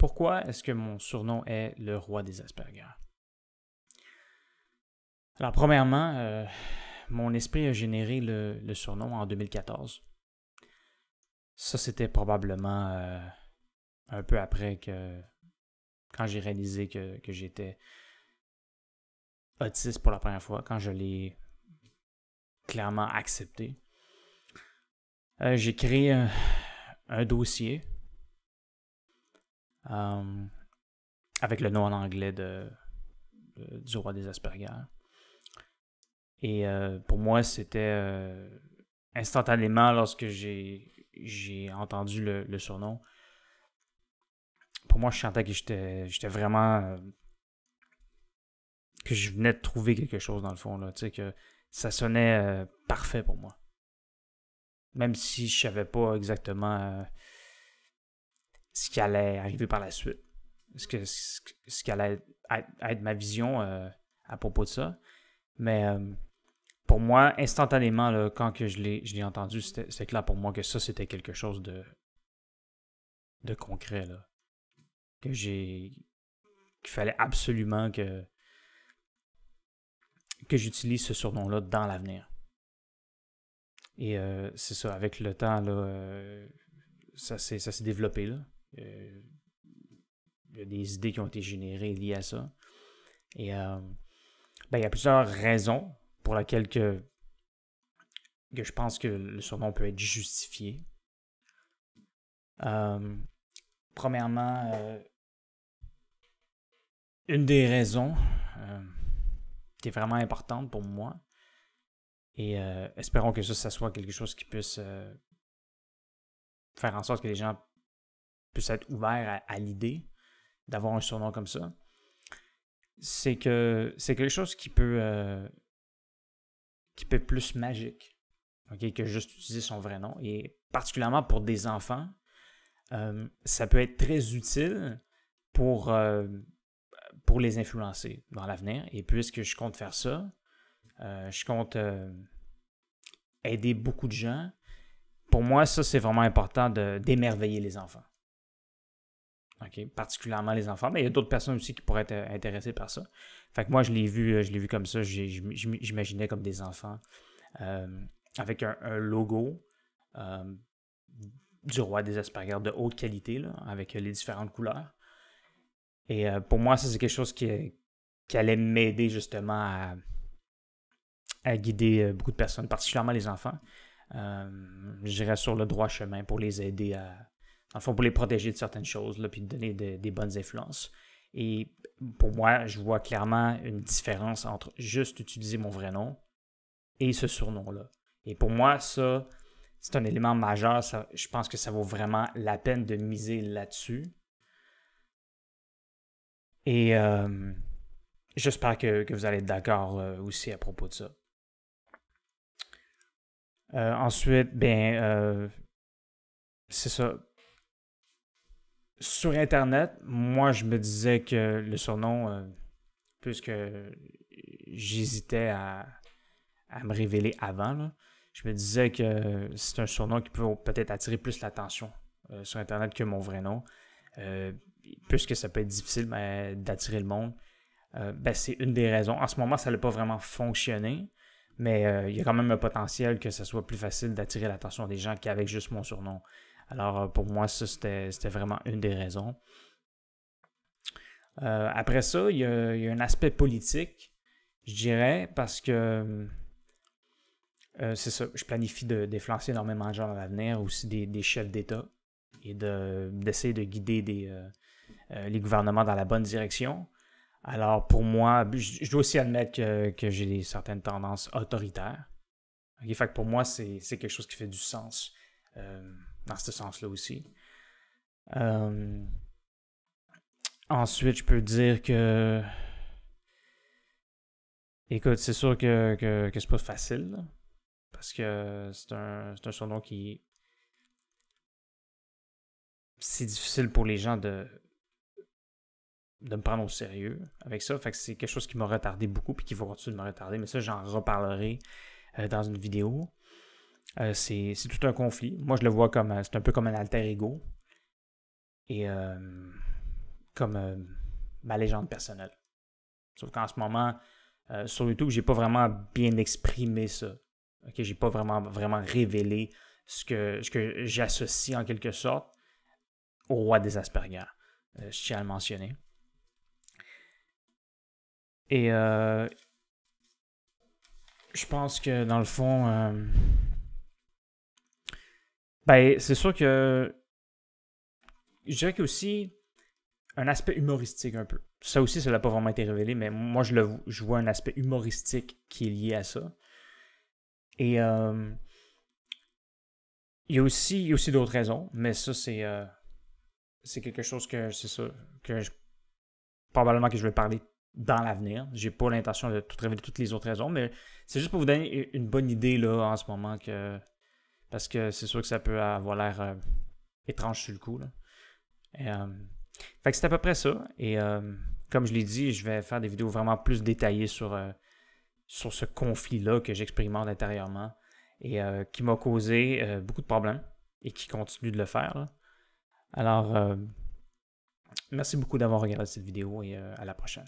Pourquoi est-ce que mon surnom est le roi des Asperger? Alors, premièrement, mon esprit a généré le surnom en 2014. Ça, c'était probablement un peu après quand j'ai réalisé que j'étais autiste pour la première fois, quand je l'ai clairement accepté. J'ai créé un dossier avec le nom en anglais du roi des Asperger. Et pour moi, c'était instantanément, lorsque j'ai entendu le surnom, pour moi, je sentais que j'étais vraiment... que je venais de trouver quelque chose dans le fond, là, tu sais, que ça sonnait parfait pour moi. Même si je savais pas exactement ce qui allait arriver par la suite, ce qui allait être ma vision à propos de ça. Mais pour moi, instantanément, là, quand que je l'ai entendu, c'était clair pour moi que ça, c'était quelque chose de concret, là. Qu'il fallait absolument que j'utilise ce surnom-là dans l'avenir. Et c'est ça, avec le temps, là, ça s'est développé, là. Il y a des idées qui ont été générées liées à ça. Et il y a plusieurs raisons pour lesquelles que je pense que le surnom peut être justifié. Premièrement, une des raisons qui est vraiment importante pour moi, et espérons que ça soit quelque chose qui puisse faire en sorte que les gens puissent être ouverts à l'idée d'avoir un surnom comme ça, c'est que c'est quelque chose qui peut être plus magique, okay, que juste utiliser son vrai nom. Et particulièrement pour des enfants, ça peut être très utile pour les influencer dans l'avenir. Et puisque je compte faire ça, je compte aider beaucoup de gens. Pour moi, ça, c'est vraiment important d'émerveiller les enfants. Okay? Particulièrement les enfants, mais il y a d'autres personnes aussi qui pourraient être intéressées par ça. Fait que moi, je l'ai vu comme ça. J'imaginais comme des enfants avec un logo du roi des Asperger de haute qualité, là, avec les différentes couleurs. Et pour moi, ça, c'est quelque chose qui allait m'aider justement à guider beaucoup de personnes, particulièrement les enfants. J'irais sur le droit chemin pour les aider dans le fond, pour les protéger de certaines choses, là, puis de donner des bonnes influences. Et pour moi, je vois clairement une différence entre juste utiliser mon vrai nom et ce surnom-là. Et pour moi, ça, c'est un élément majeur. Je pense que ça vaut vraiment la peine de miser là-dessus. Et j'espère que vous allez être d'accord aussi à propos de ça. Ensuite, c'est ça. Sur Internet, moi, je me disais que le surnom, puisque j'hésitais à me révéler avant, là, je me disais que c'est un surnom qui peut peut-être attirer plus l'attention sur Internet que mon vrai nom. Puisque ça peut être difficile d'attirer le monde, c'est une des raisons. En ce moment, ça n'a pas vraiment fonctionné, mais il y a quand même un potentiel que ça soit plus facile d'attirer l'attention des gens qu'avec juste mon surnom. Alors, pour moi, ça, c'était vraiment une des raisons. Après ça, il y a un aspect politique, je dirais, parce que c'est ça, je planifie d'influencer énormément de gens dans l'avenir, aussi des chefs d'État, et d'essayer de guider les gouvernements dans la bonne direction. Alors, pour moi, je dois aussi admettre que j'ai certaines tendances autoritaires. Okay, fait que pour moi, c'est quelque chose qui fait du sens dans ce sens-là aussi. Ensuite, je peux dire que... Écoute, c'est sûr que c'est pas facile, là, parce que c'est un surnom qui... C'est difficile pour les gens de me prendre au sérieux avec ça. Fait que c'est quelque chose qui m'a retardé beaucoup puis qui va continuer de me retarder. Mais ça, j'en reparlerai dans une vidéo. C'est tout un conflit. Moi, je le vois comme... c'est un peu comme un alter ego. Et comme ma légende personnelle. Sauf qu'en ce moment, sur YouTube, j'ai pas vraiment bien exprimé ça. Okay? J'ai pas vraiment révélé ce que j'associe en quelque sorte au roi des Asperger. Je tiens à le mentionner. Et je pense que dans le fond, ben, c'est sûr que je dirais qu'il y a aussi un aspect humoristique un peu. Ça aussi, ça n'a pas vraiment été révélé, mais moi, je vois un aspect humoristique qui est lié à ça. Et il y a aussi d'autres raisons, mais ça, c'est quelque chose que c'est ça, probablement que je vais parler dans l'avenir. J'ai pas l'intention de tout révéler toutes les autres raisons, mais c'est juste pour vous donner une bonne idée là en ce moment parce que c'est sûr que ça peut avoir l'air étrange sur le coup là. Et, fait que c'est à peu près ça. Et comme je l'ai dit, je vais faire des vidéos vraiment plus détaillées sur ce conflit-là que j'expérimente intérieurement et qui m'a causé beaucoup de problèmes et qui continue de le faire. Là. Alors, merci beaucoup d'avoir regardé cette vidéo et à la prochaine.